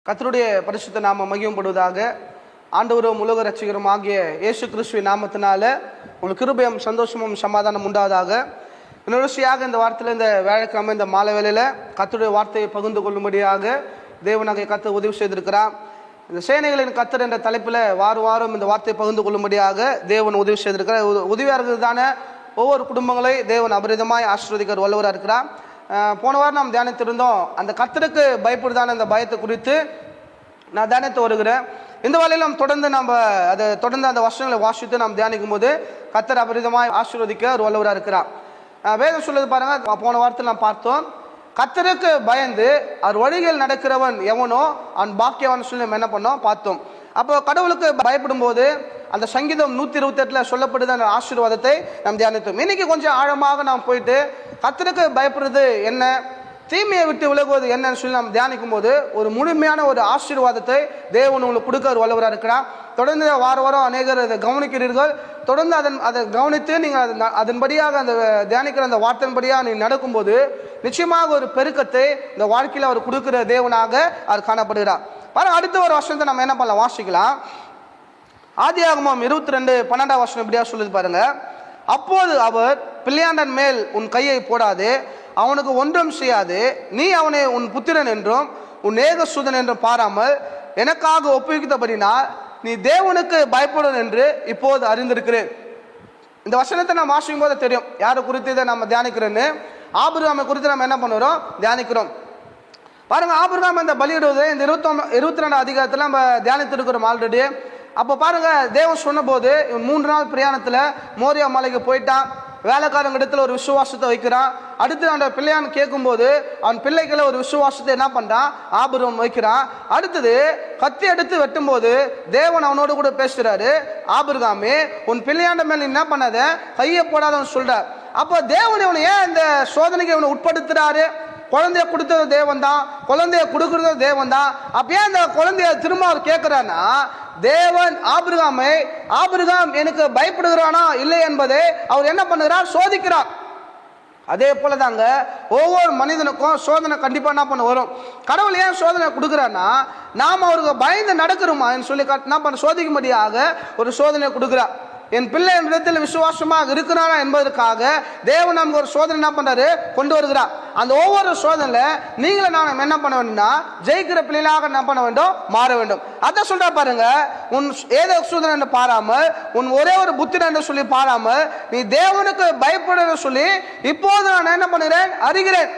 கர்த்தருடைய பரிசுத்த நாமம் மகிமைப்படுவதாக. ஆண்டவரும் உலக ரட்சகரும் ஆகிய இயேசு கிறிஸ்துவின் நாமத்தினால உங்களுக்கு கிருபையும் சந்தோஷமும் சமாதானம் உண்டாவதாக. தொடர்ச்சியாக இந்த வார்த்தையில் இந்த வேலைக்கிழமை இந்த மாலை வேளையில் கர்த்தருடைய வார்த்தையை பகிர்ந்து கொள்ளும்படியாக தேவனாகிய கர்த்தர் உதவி செய்திருக்கிறார். இந்த சேனைகளின் கர்த்தர் என்ற தலைப்பில் வாரம் இந்த வார்த்தையை பகிர்ந்து கொள்ளும்படியாக தேவன் உதவி செய்திருக்கிறார். உதவியாக இருக்கிறதான ஒவ்வொரு குடும்பங்களை தேவன் அபரிதமாய் ஆசீர்வதிக்கிற வல்லவராக இருக்கிறார். போன வாரம் நாம் தியானித்திருந்தோம். அந்த கர்த்தருக்கு பயப்படுதான அந்த பயத்தை குறித்து நான் தியானித்து வருகிறேன். இந்த வேளையிலும் தொடர்ந்து அந்த வசனங்களை வாசித்து நாம் தியானிக்கும் போது கர்த்தர் அபரிதமாய் ஆசீர்வதிக்க ஒரு வல்லவராக இருக்கிறார். வேதம் சொல்லுது பாருங்க. போன வாரத்தில் நாம் பார்த்தோம், கர்த்தருக்கு பயந்து அவர் வழிகள் நடக்கிறவன் எவனோ அவன் பாக்கியவான் சொல்லி நம்ம என்ன பண்ணோம் பார்த்தோம். அப்போ கடவுளுக்கு பயப்படும் போது அந்த சங்கீதம் 128 சொல்லப்படுது அந்த ஆசீர்வாதத்தை நாம் தியானித்தோம். இன்னைக்கு கொஞ்சம் ஆழமாக நாம் போயிட்டு கர்த்தருக்கு பயப்படுறது என்ன, தீமையை விட்டு விலகுவது என்னன்னு சொல்லி நாம் தியானிக்கும் போது ஒரு முழுமையான ஒரு ஆசீர்வாதத்தை தேவன் உங்களுக்கு கொடுக்க ஒரு வல்லவராக இருக்கிறார். தொடர்ந்து வாரம் அநேகர் அதை கவனிக்கிறீர்கள். தொடர்ந்து அதை கவனித்து நீங்கள் அதன்படியாக அந்த தியானிக்கிற அந்த வார்த்தையின்படியாக நீங்கள் நடக்கும்போது நிச்சயமாக ஒரு பெருக்கத்தை இந்த வாழ்க்கையில் அவர் கொடுக்கிற தேவனாக அவர் காணப்படுகிறார். பாருங்க, அடுத்த ஒரு வருஷத்தை நம்ம என்ன பண்ணலாம் வாசிக்கலாம். ஆதியாகமம் 22:12 இப்படியா சொல்லுது பாருங்க. அப்போது அவர், பிள்ளையாண்டன் மேல் உன் கையை போடாது, அவனுக்கு ஒன்றும் செய்யாது, நீ அவனை உன் புத்திரன் என்றும் உன் ஏகசூதன் என்றும் பாராமல் எனக்காக ஒப்புவித்தபடினால் நீ தேவனுக்கு பயப்படும் என்று இப்போது அறிந்திருக்கிறேன். இந்த வசனத்தை நாம் வாசிக்கும் போது தெரியும் யாரை குறித்து இதை நம்ம தியானிக்கிறோன்னு. ஆபிரகாமை குறித்து நம்ம என்ன பண்ணுறோம் தியானிக்கிறோம். பாருங்க, ஆபிரகாம் இந்த பலியிடுவது இந்த 22 அதிகாரத்தில் நம்ம தியானித்திருக்கிறோம் ஆல்ரெடி. அப்போ பாருங்க, தேவன் சொன்ன போது இவன் 3 நாள் பிரயாணத்தில் மோரியா மலைக்கு போயிட்டான். வேலைக்காரங்க இடத்துல ஒரு விசுவாசத்தை வைக்கிறான். அடுத்து அந்த பிள்ளையான் கேட்கும்போது அவன் பிள்ளைகளை ஒரு விசுவாசத்தை என்ன பண்றான் ஆபிரகாம் வைக்கிறான். அடுத்தது கத்தி எடுத்து வெட்டும் போது தேவன் அவனோடு கூட பேசுறாரு, ஆபிரகாமே உன் பிள்ளையாண்ட மேல என்ன பண்ணாத, கையை போடாதன்னு சொல்றார். அப்போ தேவன் இவனை ஏன் இந்த சோதனைக்கு இவனை உட்படுத்துறாரு? குழந்தைய கொடுத்தது தேவன் தான், குழந்தைய கொடுக்கறது தேவன் தான். அப்பயே அந்த குழந்தைய திரும்ப அவர் கேட்கிறான்னா, தேவன் ஆபிரகாம் எனக்கு பயப்படுகிறானா இல்லை என்பதை அவர் என்ன பண்ணுகிறார் சோதிக்கிறார். அதே போலதாங்க ஒவ்வொரு மனிதனுக்கும் சோதனை கண்டிப்பா என்ன பண்ண வரும். கடவுள் ஏன் சோதனை கொடுக்குறான்னா, நாம் அவருக்கு பயந்து நடக்கிறோமா சொல்லி என்ன பண்ண சோதிக்கும்படியாக ஒரு சோதனை கொடுக்குறார். என் பிள்ளை இடத்தில் விசுவாசமாக இருக்கிறானா என்பதற்காக தேவன் நமக்கு ஒரு சோதனை என்ன பண்றாரு கொண்டு வருகிறார். அந்த ஒவ்வொரு சோதனையில நீங்களும் நான் என்ன பண்ண வேண்டும்னா ஜெயிக்கிற பிள்ளைகளாக என்ன பண்ண வேண்டும், மாற வேண்டும். அதை சொல்ற பாருங்க, உன் ஏதோ சோதனை என்று பாராமல் உன் ஒரே ஒரு புத்திரன் என்று சொல்லி பாராமல் நீ தேவனுக்கு பயப்பட சொல்லி இப்போது நான் என்ன பண்ணுகிறேன் அறிகிறேன்.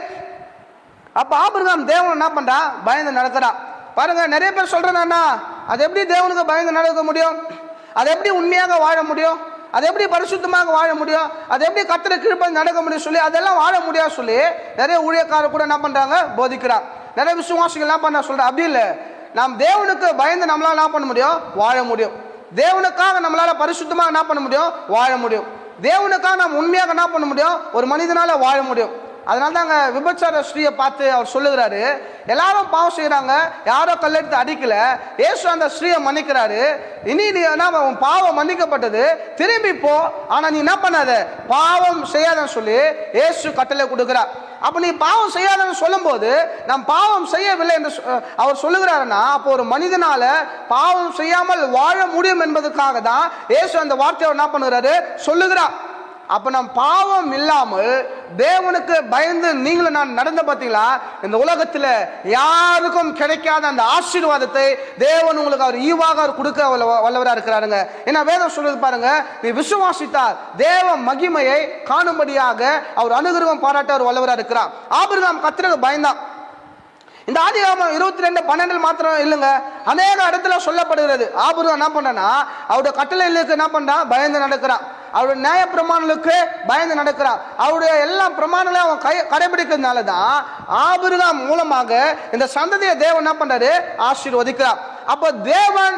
அப்ப ஆபிரகாம் தேவன் என்ன பண்றா பயந்து நடக்கிறான். பாருங்க, நிறைய பேர் சொல்றேன்னா அது எப்படி தேவனுக்கு பயந்து நடக்க முடியும், அதை எப்படி உண்மையாக வாழ முடியும், அதை எப்படி பரிசுத்தமாக வாழ முடியும், அதை எப்படி கர்த்தரை கீழ்ப்படிந்து நடக்க முடியும் சொல்லி அதெல்லாம் வாழ முடியாது சொல்லி நிறைய ஊழியக்காரர் கூட என்ன பண்றாங்க போதிக்கிறார். நிறைய விசுவாசிகள் என்ன பண்ண சொல்ற, அப்படி இல்லை, நாம் தேவனுக்கு பயந்து நம்மளால என்ன பண்ண முடியும் வாழ முடியும். தேவனுக்காக நம்மளால பரிசுத்தமாக என்ன பண்ண முடியும் வாழ முடியும். தேவனுக்காக நாம் உண்மையாக என்ன பண்ண முடியும் ஒரு மனிதனால வாழ முடியும். அதனால தாங்க விபச்சார ஸ்ரீயை பார்த்து அவர் சொல்லுகிறாரு, எல்லாரும் பாவம் செய்யறாங்க, யாரோ கல்லெடுத்து அடிக்கல, ஏசு அந்த ஸ்ரீயை மன்னிக்கிறாரு. இனி நீ உன் பாவம் மன்னிக்கப்பட்டது, திரும்பி போ, ஆனா நீ என்ன பண்ணாத பாவம் செய்யாதன்னு சொல்லி ஏசு கட்டளை கொடுக்கிறார். அப்ப நீ பாவம் செய்யாதன்னு சொல்லும் போது நாம் பாவம் செய்யவில்லை என்று அவர் சொல்லுகிறாருன்னா, அப்போ ஒரு மனிதனால பாவம் செய்யாமல் வாழ முடியும் என்பதற்காக தான் ஏசு அந்த வார்த்தையை என்ன பண்ணுகிறாரு சொல்லுகிறார். அப்ப நாம் பாவம் இல்லாமல் தேவனுக்கு பயந்து நீங்களும் நான் நடந்த பார்த்தீங்களா, இந்த உலகத்துல யாருக்கும் கிடைக்காத அந்த ஆசீர்வாதத்தை தேவன் உங்களுக்கு அவர் ஈவாக அவர் கொடுக்க வல்லவரா இருக்கிறாருங்க. ஏன்னா வேதம் சொல்றது பாருங்க, நீ விசுவாசித்தால் தேவ மகிமையை காணும்படியாக அவர் அனுகிரகம் பாராட்ட அவர் வல்லவரா இருக்கிறார். ஆபிரகாம் கர்த்தருக்கு பயந்தான். இந்த ஆதியாகமம் 22:12 மாத்திரம் இல்லைங்க, அநேக இடத்துல சொல்லப்படுகிறது. ஆபிரகாம் என்ன பண்றான்னா அவருடைய கட்டளைகளுக்கு என்ன பண்றான் பயந்து நடக்கிறான், அவருடைய நியாய பிரமாணங்களுக்கு பயந்து நடக்கிறான், அவருடைய எல்லா பிரமாணங்களையும் அவன் கடைபிடிக்கிறதுனால தான் ஆபிரகாம் மூலமாக இந்த சந்ததியை தேவன் என்ன பண்றாரு ஆசீர்வதிக்கிறார். அப்ப தேவன்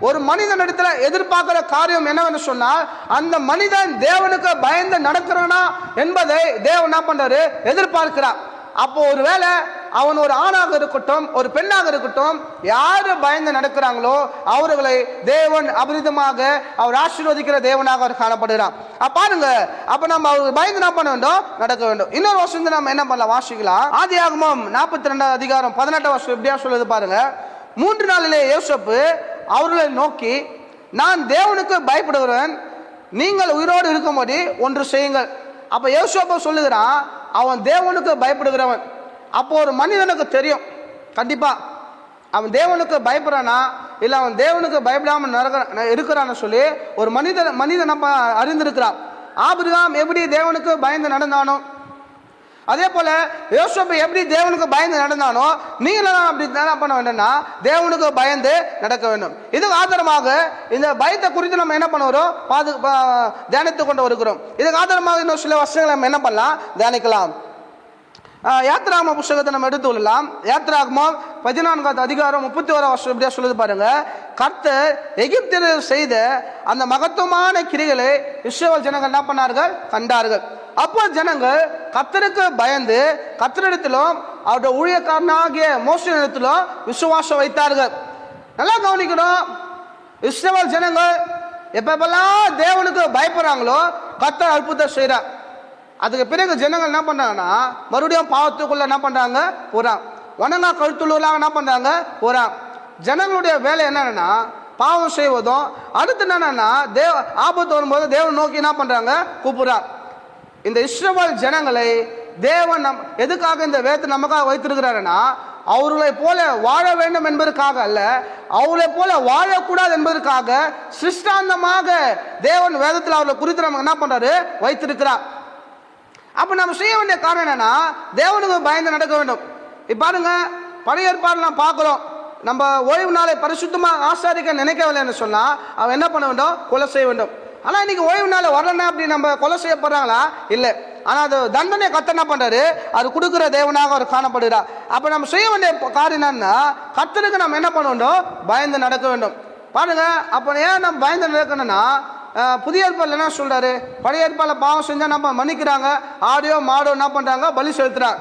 ஒரு மனிதன் இடத்துல எதிர்பார்க்கிற காரியம் என்னவென்று சொன்னால், அந்த மனிதன் தேவனுக்கு பயந்து நடக்கிறானா என்பதை தேவன் என்ன பண்றாரு எதிர்பார்க்கிறார். அப்போ ஒருவேளை அவன் ஒரு ஆணாக இருக்கட்டும் ஒரு பெண்ணாக இருக்கட்டும், யாரு பயந்து நடக்கிறாங்களோ அவர்களை தேவன் அபரிதமாக அவர் ஆசீர்வதிக்கிற தேவனாக அவர் காணப்படுகிறார். பாருங்க, அப்ப நம்ம அவர் பயந்து என்ன பண்ண வேண்டும், நடக்க வேண்டும். இன்னொரு வருஷம் நம்ம என்ன பண்ணலாம் வாசிக்கலாம். ஆதியாகமம் 42 அதிகாரம் 18 வருஷம் எப்படியா சொல்லுது பாருங்க. 3 நாளிலே யோசேப்பு அவர்களை நோக்கி, நான் தேவனுக்கு பயப்படுகிறேன், நீங்கள் உயிரோடு இருக்கும்படி ஒன்று செய்யுங்கள். அப்ப யோசேப்பு சொல்லுகிறான், அவன் தேவனுக்கு பயப்படுகிறவன். அப்போ ஒரு மனிதனுக்கு தெரியும், கண்டிப்பா அவன் தேவனுக்கு பயப்படுறானா இல்ல அவன் தேவனுக்கு பயப்படாம இருக்கிறான்னு சொல்லி ஒரு மனிதன் நம்ம அறிந்திருக்கிறான். ஆபிரகாம் எப்படி தேவனுக்கு பயந்து நடந்தானோ, அதே போல யோசேப்பு எப்படி தேவனுக்கு பயந்து நடந்தானோ, நீங்களும் அப்படி என்ன பண்ண வேண்டும்னா தேவனுக்கு பயந்து நடக்க வேண்டும். இதுக்கு ஆதாரமாக இந்த பயத்தை குறித்து நம்ம என்ன பண்ண வரோம், தியானித்து கொண்டு வருகிறோம். இதுக்கு ஆதாரமாக இன்னும் சில வசனங்களை நம்ம என்ன பண்ணலாம், தியானிக்கலாம். யாத்ராகம புஸ்தகத்தை நம்ம எடுத்து கொள்ளலாம். யாத்ராகமம் 14 அதிகாரம் 31 வருஷம் இப்படியா சொல்லுது பாருங்க. கர்த்தர் எகிப்தியர் செய்த அந்த மகத்துவமான கிரிகளை இஸ்ரவேல் ஜனங்கள் என்ன பண்ணார்கள், கண்டார்கள். அப்போ ஜனங்கள் கர்த்தருக்கு பயந்து கர்த்தரிடத்திலும் அவருடைய ஊழியக்காரனாகிய மோசேயிடத்திலும் விசுவாசம் வைத்தார்கள். நல்லா கவனிக்கணும், இஸ்ரவேல் ஜனங்கள் எப்பெல்லாம் தேவனுக்கு பயப்படுறாங்களோ கர்த்தர் அற்புதம் செய்றார். அதுக்கு பிறகு ஜனங்கள் என்ன பண்றாங்கன்னா மறுபடியும் பாவத்துக்குள்ள என்ன பண்றாங்க போறான், வணங்கா கழுத்துள்ளாக என்ன பண்றாங்க போறான். ஜனங்களுடைய வேலை என்னன்னா பாவம் செய்வதும், அடுத்து என்னன்னா ஆபத்து வரும்போது தேவன் நோக்கி என்ன பண்றாங்க கூப்பிடுறான். இந்த இஸ்ரவேல் ஜனங்களை தேவன் எதுக்காக இந்த வேதத்தை நமக்காக வைத்திருக்கிறாருன்னா, அவர்களை போல வாழ வேண்டும் என்பதற்காக அல்ல, அவர்களை போல வாழக்கூடாது என்பதற்காக சிருஷ்டாந்தமாக தேவன் வேதத்தில் அவர்களை குறித்து நமக்கு என்ன பண்றாரு வைத்திருக்கிறார். அப்ப நம்ம செய்ய வேண்டிய காரணம் என்னன்னா தேவனுக்கு பயந்து நடக்க வேண்டும். இப்ப பாருங்க, பழைய ஏற்பாடு நாம் பார்க்கிறோம், நம்ம ஓய்வு நாளை பரிசுத்தமா ஆசாரிக்க நினைக்கவில்லைன்னு சொன்னா அவன் என்ன பண்ண வேண்டும், கொலை செய்ய வேண்டும். ஆனா இன்னைக்கு ஓய்வு நாளை வரலன்னா அப்படி நம்ம கொலை செய்யப்படுறாங்களா, இல்லை. ஆனா அது தண்டனை கர்த்தர் என்ன பண்றாரு, அது கொடுக்கிற தேவனாக அவர் காணப்படுகிறார். அப்ப நம்ம செய்ய வேண்டிய காரியம் என்னன்னா கர்த்தருக்கு நம்ம என்ன பண்ண வேண்டும், பயந்து நடக்க வேண்டும். பாருங்க, அப்ப ஏன் நம்ம பயந்து நடக்கணும்னா, புதிய ஏற்பாடுல என்ன சொல்றாரு, பழைய ஏற்பாடுல பாவம் செஞ்சா நம்ம மன்னிக்கிறாங்க, ஆடியோ மாடோ என்ன பண்றாங்க பலி செலுத்துறாங்க.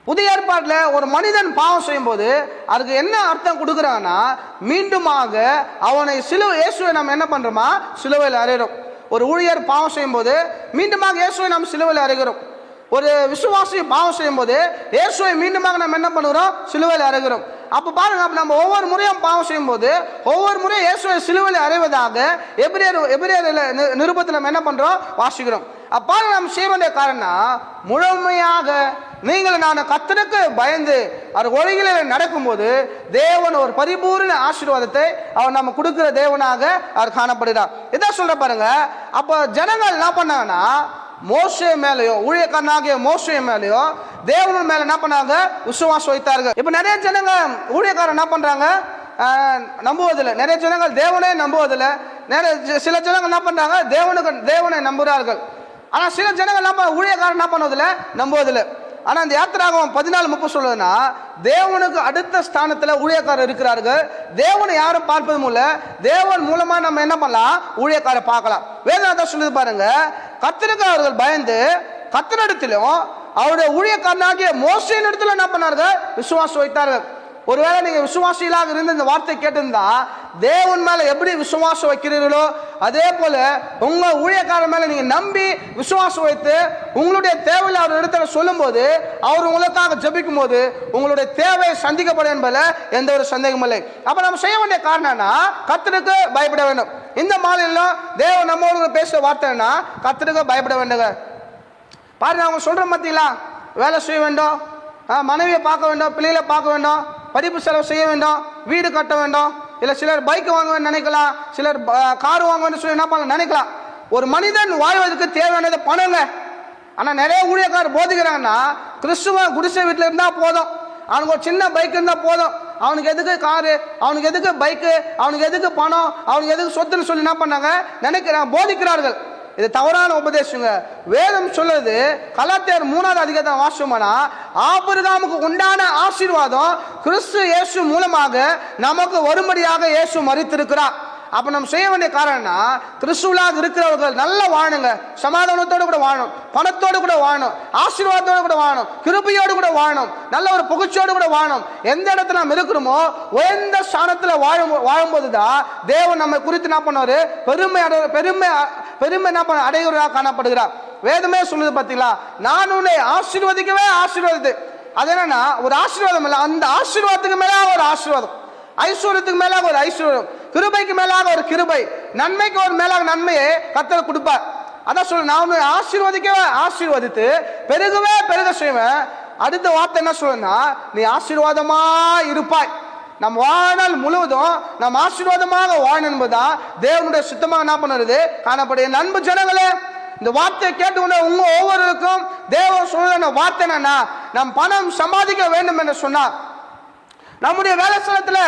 புதிய ஏற்பாடுல ஒரு மனிதன் பாவம் செய்யும் போது அதுக்கு என்ன அர்த்தம் கொடுக்குறாங்கன்னா, மீண்டுமாக அவனை இயேசுவை நம்ம என்ன பண்றோமா சிலுவையில் அறைகிறோம். ஒரு ஊழியர் பாவம் செய்யும் போது மீண்டுமாக இயேசுவை நாம் சிலுவையில் அறைகிறோம். ஒரு விசுவாசி பாவம் செய்யும் போது இயேசுவை மீண்டுமாக நம்ம என்ன பண்ணுகிறோம், சிலுவையில் அறைகிறோம். அப்ப பாருங்க, அப்ப நம்ம ஒவ்வொரு முறையும் பாவம் செய்யும் போது ஒவ்வொரு முறையும் இயேசுவை சிலுவையில் அறைவதாக எபிரேயர் நிருபத்தில் நம்ம என்ன பண்றோம் வாசிக்கிறோம். அப்ப நம்ம செய்ய வேண்டிய காரணம், முழுமையாக நீங்கள் நான் கர்த்தருக்கு பயந்து அவர் ஒழுங்கில் நடக்கும்போது தேவன் ஒரு பரிபூர்ண ஆசீர்வாதத்தை அவர் நம்ம கொடுக்கிற தேவனாக அவர் காணப்படுகிறார். இதான் சொல்ற பாருங்க. அப்ப ஜனங்கள் என்ன பண்ணாங்கன்னா மோசே மேலேயோ ஊழியக்காரனாகிய மோசே மேலேயோ தேவன் மேல என்ன பண்ணாங்க விசுவாசம் வைத்தார்கள். இப்ப நிறைய ஜனங்க ஊழியக்காரன் என்ன பண்றாங்க நம்புவதில்லை, நிறைய ஜனங்கள் தேவனே நம்புவதில்லை. சில ஜனங்கள் என்ன பண்றாங்க தேவனை நம்புகிறார்கள். ஆனா சில ஜனங்கள் என்ன ஊழியக்காரன் என்ன பண்ணுவதில்லை, நம்புவதில்லை. ஆனா இந்த யாத்திராகமம் 14:30 சொல்லுதுன்னா தேவனுக்கு அடுத்த ஸ்தானத்துல ஊழியக்காரர் இருக்கிறார்கள். தேவனை யாரும் பார்ப்பதும் இல்ல, தேவன் மூலமா நம்ம என்ன பண்ணலாம், ஊழியக்காரரை பார்க்கலாம். வேதம் சொல்லுது பாருங்க, கர்த்தருக்கு அவர்கள் பயந்து கர்த்தரிடத்திலும் அவருடைய ஊழியக்காரனாகிய மோசேயின் இடத்துல என்ன பண்ணார்கள், விசுவாசம் வைத்தார்கள். ஒருவேளை நீங்க விசுவாசிகளாக இருந்து இந்த வார்த்தை கேட்டிருந்தா தேவன் மேல எப்படி விசுவாசம் வைக்கிறீர்களோ அதே போல உங்க ஊழியக்காரர் மேல நீங்க நம்பி விசுவாசம் வைத்து உங்களுடைய தேவையில் அவர் இடத்துல சொல்லும் போது அவர் உங்களுக்காக ஜெபிக்கும் போது உங்களுடைய தேவை சந்திக்கப்படும் என்பதில் எந்த ஒரு சந்தேகமும் இல்லை. அப்ப நம்ம செய்ய வேண்டிய காரணம்னா கர்த்தருக்கு பயப்பட வேண்டும். இந்த மாலையில தேவன் நம்மோடு பேசுற வார்த்தைன்னா கர்த்தருக்கு பயப்பட வேண்டுங்க. பாருங்க, அவங்க சொல்ற பார்த்தீங்களா, வேலை செய்ய வேண்டும், மனைவியை பார்க்க வேண்டும், பிள்ளைகளை பார்க்க வேண்டும், படிப்பு செலவு செய்ய வேண்டும், வீடு கட்ட வேண்டும், இல்லை சிலர் பைக் வாங்க நினைக்கலாம், சிலர் கார் வாங்க சொல்லி என்ன பண்ண நினைக்கலாம். ஒரு மனிதன் வாழ்வதற்கு தேவையானது பணங்க. ஆனா நிறைய ஊழியக்காரர் போதிக்கிறாங்கன்னா கிறிஸ்துவ குடிசை வீட்டில் இருந்தா போதும், அவனுக்கு ஒரு சின்ன பைக் இருந்தா போதும், அவனுக்கு எதுக்கு காரு, அவனுக்கு எதுக்கு பைக்கு, அவனுக்கு எதுக்கு பணம், அவனுக்கு எதுக்கு சொத்துன்னு சொல்லி என்ன பண்ணாங்க நினைக்கிறாங்க, போதிக்கிறார்கள். இது தவறான உபதேசங்க. வேதம் சொல்லுது, கலாத்தியர் 3வது அதிகாரத்தை வாசிச்சோம்னா ஆபிரகாமுக்கு உண்டான ஆசீர்வாதம் கிறிஸ்து இயேசு மூலமாக நமக்கு வரும்படியாக இயேசு மரித்திருக்கிறார். அப்ப நம்ம செய்ய வேண்டிய காரணம்னா கிறிஸ்துவாக இருக்கிறவர்கள் நல்லா வாழணுங்க, சமாதானத்தோடு கூட வாழணும், பணத்தோடு கூட வாழணும், ஆசீர்வாதத்தோடு கூட வாழணும், கிருபையோடு கூட வாழணும், நல்ல ஒரு புகழ்ச்சியோடு கூட வாழணும். எந்த இடத்துல நம்ம இருக்கிறோமோ உயர்ந்த ஸ்தானத்துல வாழும்போதுதான் தேவன் நம்ம குறித்து என்ன பண்ணுவாரு, பெருமை என்ன அடைகிறதா காணப்படுகிறார். வேதமே சொல்லுது பார்த்தீங்களா, நான் உன்னை ஆசீர்வதிக்கவே ஆசீர்வதித்து அது என்னன்னா ஒரு ஆசீர்வாதம் இல்லை, அந்த ஆசீர்வாதத்துக்கு மேலாக ஒரு ஆசீர்வாதம், ஐஸ்வர்யத்துக்கு மேலாக ஒரு ஐஸ்வர்யம், கிருபைக்கு மேலாக ஒரு கிருபை, நன்மைக்கு ஒரு மேலாக நன்மையை கர்த்தர் கொடுப்பார். அதான் சொல்ல, நான் ஆசீர்வதித்து பெருகவே பெருக செய்வேன். அடுத்த வார்த்தை என்ன சொல்லுன்னா, நீ ஆசீர்வாதமா இருப்பாய். நம் வாழ்நாள் முழுவதும் நம் ஆசீர்வாதமாக வாழணும் என்பதுதான் தேவனுடைய சுத்தமாக என்ன பண்ணுறது காணப்படுது. அன்பு ஜனங்களே, இந்த வார்த்தையை கேட்டுக்கொண்டு உங்க ஒவ்வொருவருக்கும் தேவன் சொல்ற வார்த்தை என்னன்னா, நம் பணம் சம்பாதிக்க வேண்டும் என்று சொன்னா, நம்முடைய வேலை ஸ்தலத்துல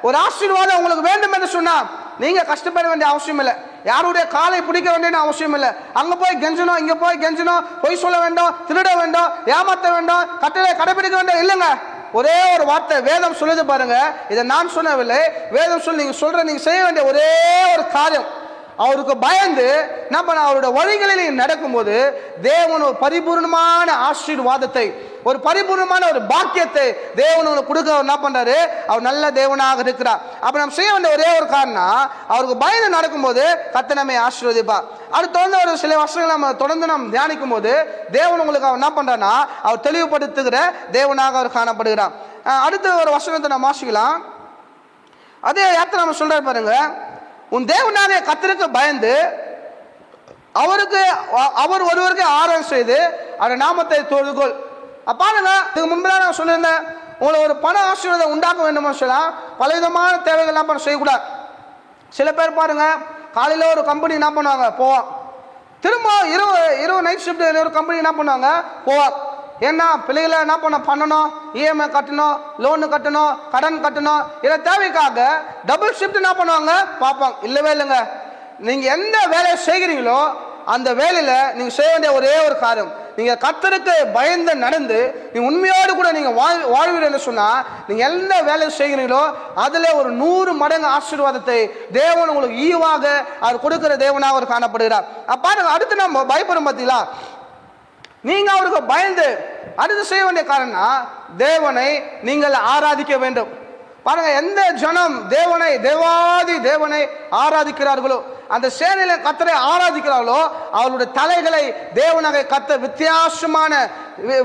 ஒரு ஆசீர்வாதம் உங்களுக்கு வேண்டும் என்று சொன்னா, நீங்க கஷ்டப்பட வேண்டிய அவசியம் இல்லை, யாருடைய காலை பிடிக்க வேண்டிய அவசியம் இல்லை. அங்க போய் கெஞ்சணும், இங்க போய் கெஞ்சணும், பொய் சொல்ல வேண்டும், திருட வேண்டும், ஏமாற்ற வேண்டும், கட்டளை கடைபிடிக்க வேண்டும் இல்லைங்க. ஒரே ஒரு வார்த்தை வேதம் சொல்லுது பாருங்க, இதை நான் சொன்னவில்லை, வேதம் சொல்லி நீங்க செய்ய வேண்டிய ஒரே ஒரு காரியம், அவருக்கு பயந்து என்ன பண்ண, அவருடைய வழிகளில் நடக்கும்போது தேவன் ஒரு பரிபூர்ணமான ஆசீர்வாதத்தை, ஒரு பரிபூர்ணமான ஒரு பாக்கியத்தை தேவன் உங்களுக்கு கொடுக்க என்ன பண்றாரு, அவர் நல்ல தேவனாக இருக்கிறார். அப்ப நம்ம செய்ய வேண்டிய ஒரே ஒரு காரணம், அவருக்கு பயந்து நடக்கும்போது கர்த்தர் நம்மை ஆசீர்வதிப்பார். அடுத்து தொடர்ந்து ஒரு சில வருஷங்கள் நம்ம தொடர்ந்து நம்ம தியானிக்கும் போது தேவன் உங்களுக்கு அவர் என்ன பண்றாருன்னா, அவர் தெளிவுபடுத்துகிற தேவனாக அவர் காணப்படுகிறார். அடுத்த ஒரு வசனத்தை நம்ம வாசிக்கலாம். அதே யாத்திரை நம்ம சொல்றாரு பாருங்க, உன் தேவனாகிய கர்த்தருக்கு பயந்து அவர் ஒருவருக்கு ஆராதனை செய்து அவர் நாமத்தை தொழுதுகொள். பாருங்க, இதுக்கு முன்புதான் நான் சொல்லியிருந்தேன், உங்களை ஒரு பண ஆசீர்வாதம் உண்டாக்க வேண்டும் சொல்லலாம், பலவிதமான தேவைகள்லாம் பண்ண செய்யக்கூடாது. சில பேர் பாருங்க, காலையில் ஒரு கம்பெனி என்ன பண்ணுவாங்க போவாங்க, திரும்ப இரவு நைட் ஷிஃப்ட் ஒரு கம்பெனி என்ன பண்ணுவாங்க போவாங்க. ஏன்னா பிள்ளைகளை என்ன பண்ணணும், இஎம்ஐ கட்டணும், லோனு கட்டணும், கடன் கட்டணும், இதை தேவைக்காக டபுள் ஷிஃப்ட் என்ன பண்ணுவாங்க பார்ப்பாங்க. இல்லவே இல்லைங்க, நீங்க எந்த வேலையை செய்கிறீங்களோ அந்த வேலையில நீங்க செய்ய வேண்டிய ஒரே ஒரு காரியம், நீங்க கர்த்தருக்கு பயந்து நடந்து நீங்க உண்மையோடு கூட நீங்க வாழ்வீர்கள் சொன்னா, நீங்க எந்த வேலையை செய்கிறீங்களோ அதுல ஒரு 100 மடங்கு ஆசீர்வாதத்தை தேவன் உங்களுக்கு ஈவாக அவர் கொடுக்கிற தேவனாக அவர் காணப்படுகிறார். பாருங்க, அடுத்து நம்ம பயப்படும் பார்த்தீங்களா, நீங்க அவருக்கு பயந்து அடுத்து செய்ய வேண்டிய காரணம், தேவனை நீங்கள் ஆராதிக்க வேண்டும். பாருங்க, எந்த ஜனம் தேவாதி தேவனை ஆராதிக்கிறார்களோ, அந்த சேனையில கர்த்தரை ஆராதிக்கிறார்களோ, அவளுடைய தலைகளை தேவனாக கர்த்தர் வித்தியாசமான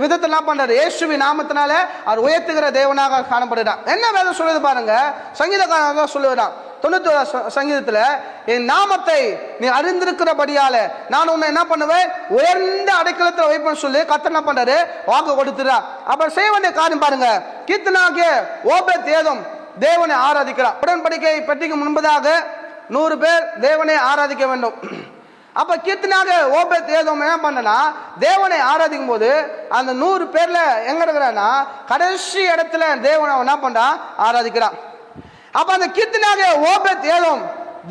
விதத்தில் என்ன பண்றாரு, இயேசுவின் நாமத்தினால அவர் உயர்த்துகிற தேவனாக காணப்படுகிறார். என்ன வேதம் சொல்லுது பாருங்க, சங்கீதக்காரன் சொல்லுகிறான் 91 சங்கீதத்துல, என் நாமத்தை நீ அறிந்திருக்கிறபடியால நான் உன்னை என்ன பண்ணுவேன், உயர்ந்த அடைக்கலத்தில் வைப்பேன்னு சொல்லி கர்த்தர் என்ன பண்றாரு வாக்கு கொடுத்துறார். அப்ப செய்ய வேண்டிய காரியம் பாருங்க, கீர்த்தனாகிய ஓபேத் ஏதோம் தேவனை ஆராதிக்கிறார். உடன்படிக்கை பெட்டிக்கு முன்பதாக 100 பேர் தேவனை ஆராதிக்க வேண்டும். அப்ப கீர்த்தனாக ஓபேத் ஏதோம் என்ன பண்ணனா, தேவனை ஆராதிக்கும் போது அந்த 100 பேர்ல எங்க இருக்கிறான்னா கடைசி இடத்துல தேவனை என்ன பண்றான் ஆராதிக்கிறான். அப்ப அந்த கீர்த்தனாக ஓபேத் ஏதோம்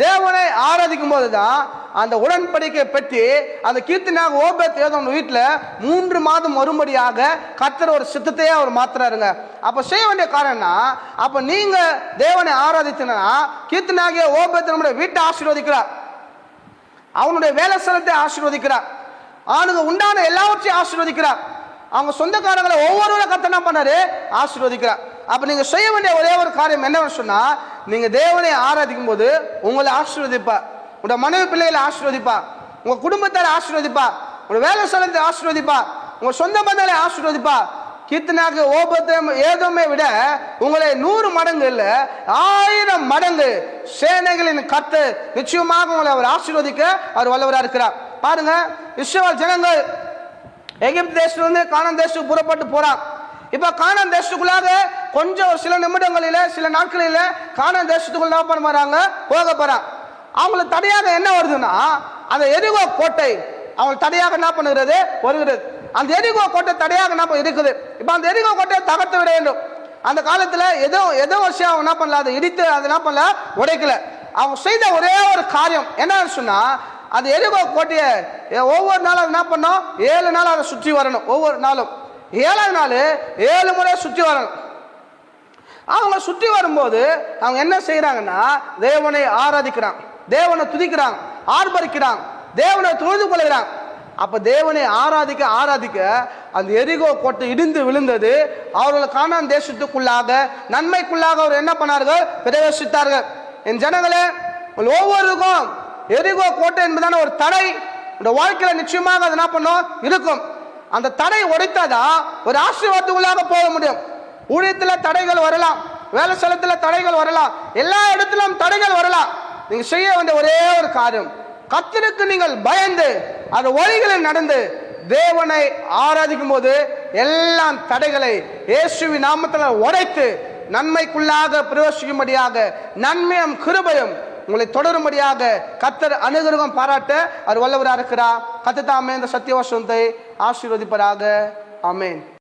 தேவனை ஆராதிக்கும் போதுதான் அந்த உடன்படிக்கை பெட்டி அந்த கீர்த்தனாக ஓபேத் ஏதோம் வீட்டுல 3 மாதம் வரும்படியாக கர்த்தர் ஒரு சித்தத்தையே அவர் மாத்துறாருங்க. அப்ப செய்ய வேண்டிய காரணம்னா, அப்ப நீங்க தேவனை ஆராதித்தனா கீர்த்தனாகிய ஓபேத் நம்முடைய வீட்டை ஆசீர்வதிக்கிறார், அவனுடைய வேலை ஸ்தலத்தை ஆசீர்வதிக்கிறார், அவனுக்கு உண்டான எல்லாவற்றையும் ஆசீர்வதிக்கிறார், அவங்க சொந்தக்காரங்களை ஒவ்வொருவரும் கர்த்தர் என்ன பண்ணாரு ஆசீர்வதிக்கிறார். அப்ப நீங்க செய்ய வேண்டிய ஒரே ஒரு காரியம் என்னன்னு சொன்னா, நீங்க தேவனை ஆராதிக்கும் போது உங்களை ஆசீர்வதிப்பா, உங்க மனைவி பிள்ளைகளை ஆசீர்வதிப்பா, உங்க குடும்பத்தாரை ஆசீர்வதிப்பா, உங்க வேலை ஸ்தலத்தை ஆசீர்வதிப்பா, உங்க சொந்த பந்தங்களை ஆசீர்வதிப்பா. கீர்த்தனாக ஓபேத் ஏதோமை விட உங்களை 100 மடங்கு இல்ல 1000 மடங்கு சேனைகளின் கர்த்தர் நிச்சயமாக உங்களை அவர் ஆசீர்வதிக்க அவர் வல்லவராக இருக்கிறார். பாருங்க, இஸ்ரவேல் ஜனங்கள் எகிப்து தேசத்திலிருந்து கானான் தேசத்துக்கு புறப்பட்டு போறாங்க. இப்ப கானான் தேசத்துக்குள்ளாக கொஞ்சம் ஒரு சில நிமிடங்களில சில நாட்களில கானான் தேசத்துக்குள்ள போறாங்க போக போறாங்க. அவங்களுக்கு தடையாக என்ன வருதுன்னா, அந்த எரிகோ கோட்டை அவங்களுக்கு தடையாக என்ன பண்ணுகிறது வருகிறது. அந்த எரிகோ கோட்டை தடையாக என்ன இருக்குது. இப்ப அந்த எரிகோ கோட்டையை தகர்த்து விட வேண்டும். அந்த காலத்துல ஏதோ விஷயம் அவங்க என்ன பண்ணல, அதை இடித்து அதை என்ன பண்ணல உடைக்கல. அவங்க செய்த ஒரே ஒரு காரியம் என்னன்னு சொன்னா, அந்த எரிகோ கோட்டையை ஒவ்வொரு நாளும் என்ன பண்ணோம், 7 நாள் அதை சுற்றி வரணும். ஒவ்வொரு நாளும் 7ஆவது நாள் 7 முறை சுற்றி வரணும். அவங்க சுற்றி வரும்போது அவங்க என்ன செய்யறாங்கன்னா, தேவனை ஆராதிக்கிறாங்க, தேவனை துதிக்கிறாங்க, ஆர்ப்பரிக்கிறாங்க, தேவனை தொழுது கொள்கிறாங்க. அப்ப தேவனை ஆராதிக்க ஆராதிக்க அந்த எரிகோ கோட்டை இடிந்து விழுந்தது. அவர்கள் கானான் தேசத்துக்குள்ளாக நன்மைக்குள்ளாக அவர் என்ன பண்ணார்கள் பிரவேசித்தார்கள். என் ஜனங்களே, ஒவ்வொருக்கும் எரிகோ கோட்டை என்பதான ஒரு தடை இந்த வாழ்க்கையில நிச்சயமாக அது என்ன பண்ணும் இருக்கும். அந்த தடை உடைத்தாதான் ஒரு ஆசீர்வாதத்துக்குள்ளாக போக முடியும். ஊழியத்துல தடைகள் வரலாம், வேலை ஸ்தலத்துல தடைகள் வரலாம், எல்லா இடத்திலும் தடைகள் வரலாம். நீங்க செய்ய வேண்டிய ஒரே ஒரு காரியம், கர்த்தருக்கு நீங்கள் பயந்து அந்த வழிகளில் நடந்து தேவனை ஆராதிக்கும் போது எல்லா தடைகளை இயேசுவின் நாமத்தில் உடைத்து நன்மைக்குள்ளாக பிரவேசிக்கும்படியாக நன்மையும் கிருபையும் உங்களை தொடரும்படியாக கர்த்தர் அனுகிரகம் பாராட்ட அவர் வல்லவராக இருக்கிறார். கர்த்தர் தாமே இந்த சத்திய வசனத்தை ஆசீர்வதிப்பதாக. ஆமென்.